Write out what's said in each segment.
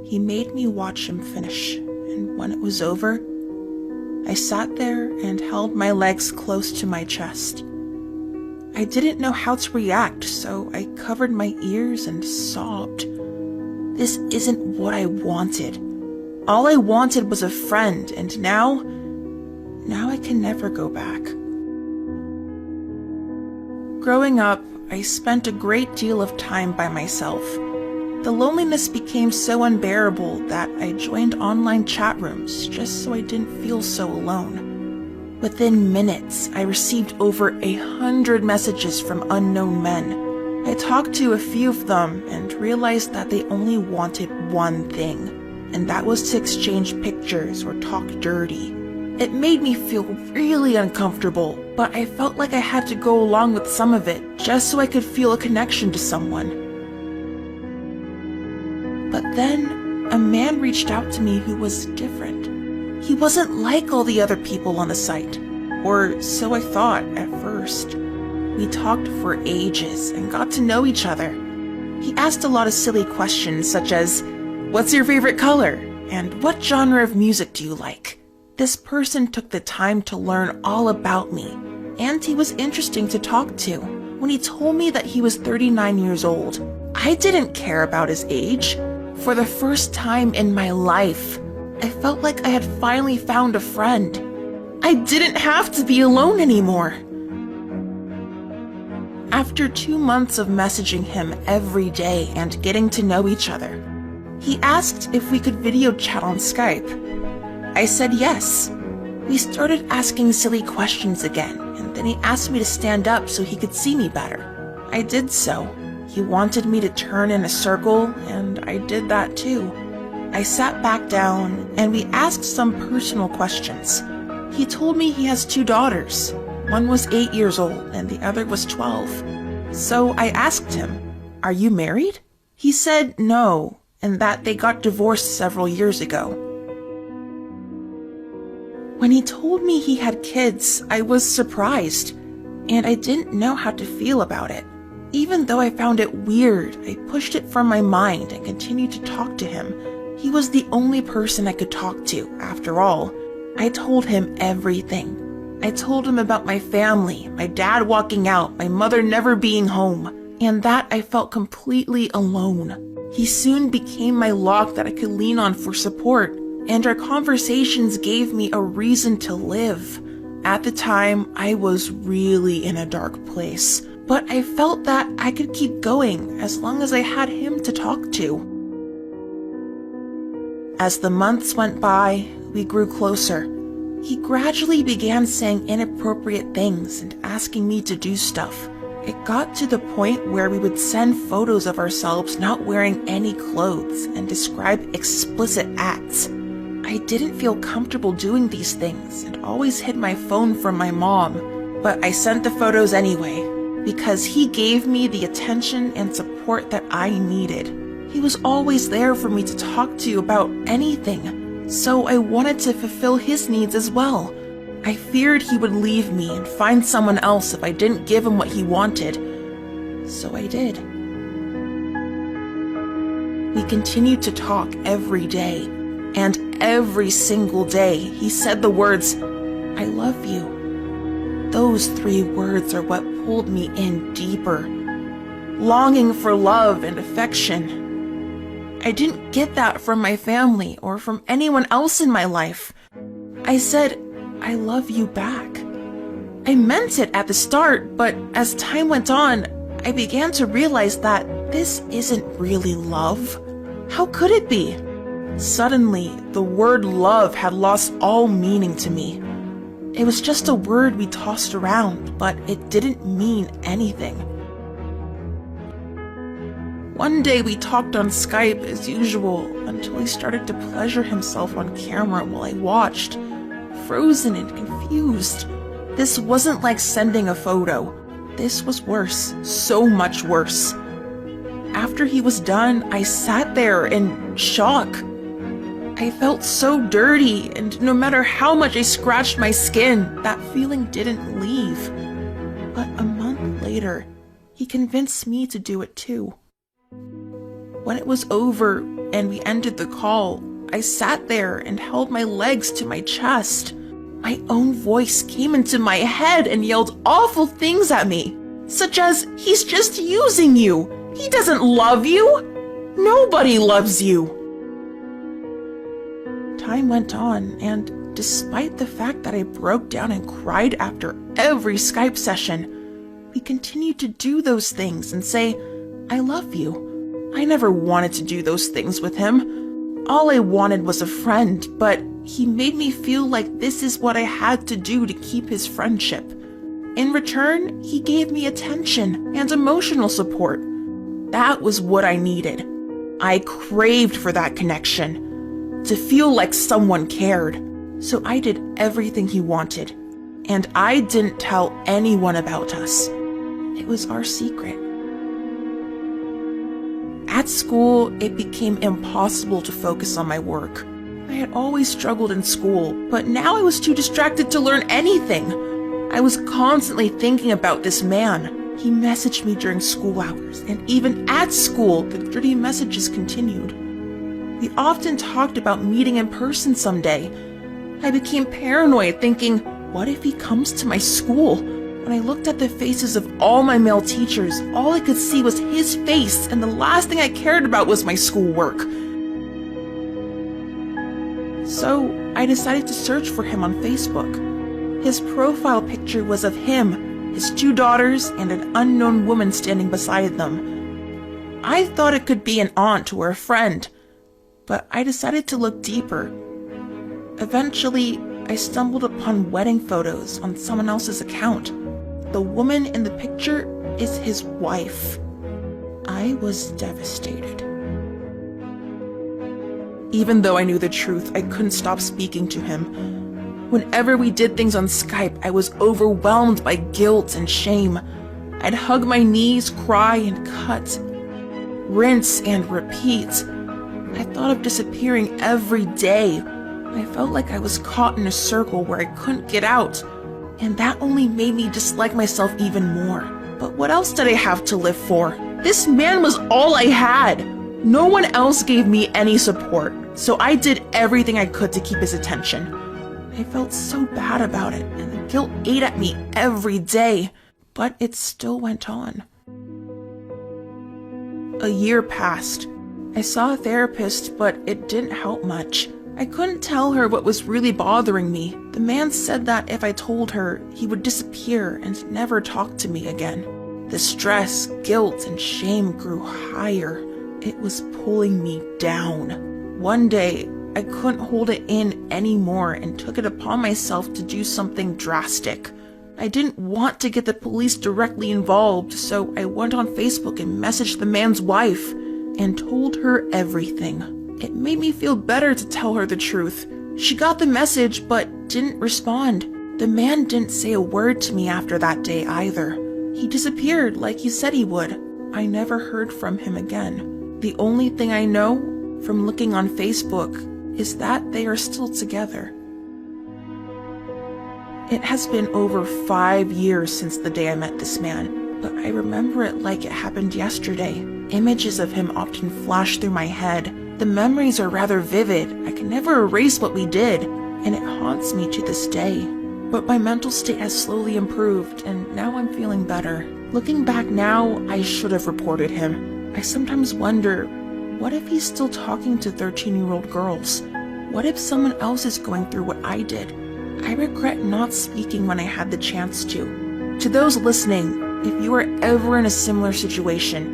He made me watch him finish, and when it was over, I sat there and held my legs close to my chest. I didn't know how to react, so I covered my ears and sobbed. This isn't what I wanted. All I wanted was a friend, and now I can never go back. Growing up, I spent a great deal of time by myself. The loneliness became so unbearable that I joined online chat rooms just so I didn't feel so alone. Within minutes, I received over 100 messages from unknown men. I talked to a few of them and realized that they only wanted one thing, and that was to exchange pictures or talk dirty. It made me feel really uncomfortable, but I felt like I had to go along with some of it just so I could feel a connection to someone. But then, a man reached out to me who was different. He wasn't like all the other people on the site, or so I thought at first. We talked for ages and got to know each other. He asked a lot of silly questions such as, "What's your favorite color?" and "What genre of music do you like?" This person took the time to learn all about me, and he was interesting to talk to. When he told me that he was 39 years old, I didn't care about his age. For the first time in my life, I felt like I had finally found a friend. I didn't have to be alone anymore. After 2 months of messaging him every day and getting to know each other, he asked if we could video chat on Skype. I said yes. We started asking silly questions again, and then he asked me to stand up so he could see me better. I did so. He wanted me to turn in a circle, and I did that too. I sat back down, and we asked some personal questions. He told me he has 2 daughters. One was 8 years old, and the other was 12. So I asked him, "Are you married?" He said no, and that they got divorced several years ago. When he told me he had kids, I was surprised, and I didn't know how to feel about it. Even though I found it weird, I pushed it from my mind and continued to talk to him. He was the only person I could talk to, after all. I told him everything. I told him about my family, my dad walking out, my mother never being home, and that I felt completely alone. He soon became my lock that I could lean on for support, and our conversations gave me a reason to live. At the time, I was really in a dark place, but I felt that I could keep going as long as I had him to talk to. As the months went by, we grew closer. He gradually began saying inappropriate things and asking me to do stuff. It got to the point where we would send photos of ourselves not wearing any clothes and describe explicit acts. I didn't feel comfortable doing these things and always hid my phone from my mom, but I sent the photos anyway, because he gave me the attention and support that I needed. He was always there for me to talk to about anything, so I wanted to fulfill his needs as well. I feared he would leave me and find someone else if I didn't give him what he wanted, so I did. We continued to talk every day, and every single day he said the words, "I love you." Those 3 words are what pulled me in deeper, longing for love and affection. I didn't get that from my family or from anyone else in my life. I said, "I love you back." I meant it at the start, but as time went on, I began to realize that this isn't really love. How could it be? Suddenly, the word love had lost all meaning to me. It was just a word we tossed around, but it didn't mean anything. One day we talked on Skype as usual until he started to pleasure himself on camera while I watched, frozen and confused. This wasn't like sending a photo. This was worse, so much worse. After he was done, I sat there in shock. I felt so dirty, and no matter how much I scratched my skin, that feeling didn't leave. But a month later, he convinced me to do it too. When it was over, and we ended the call, I sat there and held my legs to my chest. My own voice came into my head and yelled awful things at me, such as, "He's just using you. He doesn't love you. Nobody loves you." Time went on, and despite the fact that I broke down and cried after every Skype session, we continued to do those things and say, "I love you." I never wanted to do those things with him. All I wanted was a friend, but he made me feel like this is what I had to do to keep his friendship. In return, he gave me attention and emotional support. That was what I needed. I craved for that connection, to feel like someone cared. So I did everything he wanted, and I didn't tell anyone about us. It was our secret. At school, it became impossible to focus on my work. I had always struggled in school, but now I was too distracted to learn anything. I was constantly thinking about this man. He messaged me during school hours, and even at school, the dirty messages continued. We often talked about meeting in person someday. I became paranoid, thinking, what if he comes to my school? When I looked at the faces of all my male teachers, all I could see was his face, and the last thing I cared about was my schoolwork. So I decided to search for him on Facebook. His profile picture was of him, his 2 daughters, and an unknown woman standing beside them. I thought it could be an aunt or a friend, but I decided to look deeper. Eventually, I stumbled upon wedding photos on someone else's account. The woman in the picture is his wife. I was devastated. Even though I knew the truth, I couldn't stop speaking to him. Whenever we did things on Skype, I was overwhelmed by guilt and shame. I'd hug my knees, cry, and cut. Rinse and repeat. I thought of disappearing every day. I felt like I was caught in a circle where I couldn't get out, and that only made me dislike myself even more. But what else did I have to live for? This man was all I had. No one else gave me any support, so I did everything I could to keep his attention. I felt so bad about it, and the guilt ate at me every day, but it still went on. A year passed. I saw a therapist, but it didn't help much. I couldn't tell her what was really bothering me. The man said that if I told her, he would disappear and never talk to me again. The stress, guilt, and shame grew higher. It was pulling me down. One day, I couldn't hold it in anymore and took it upon myself to do something drastic. I didn't want to get the police directly involved, so I went on Facebook and messaged the man's wife and told her everything. It made me feel better to tell her the truth. She got the message, but didn't respond. The man didn't say a word to me after that day either. He disappeared like he said he would. I never heard from him again. The only thing I know from looking on Facebook is that they are still together. It has been over 5 years since the day I met this man, but I remember it like it happened yesterday. Images of him often flash through my head. The memories are rather vivid. I can never erase what we did, and it haunts me to this day. But my mental state has slowly improved, and now I'm feeling better. Looking back now, I should have reported him. I sometimes wonder, what if he's still talking to 13-year-old girls? What if someone else is going through what I did? I regret not speaking when I had the chance to. To those listening, if you are ever in a similar situation,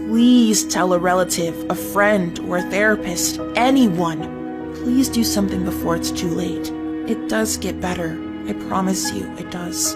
please tell a relative, a friend, or a therapist, anyone. Please do something before it's too late. It does get better. I promise you, it does.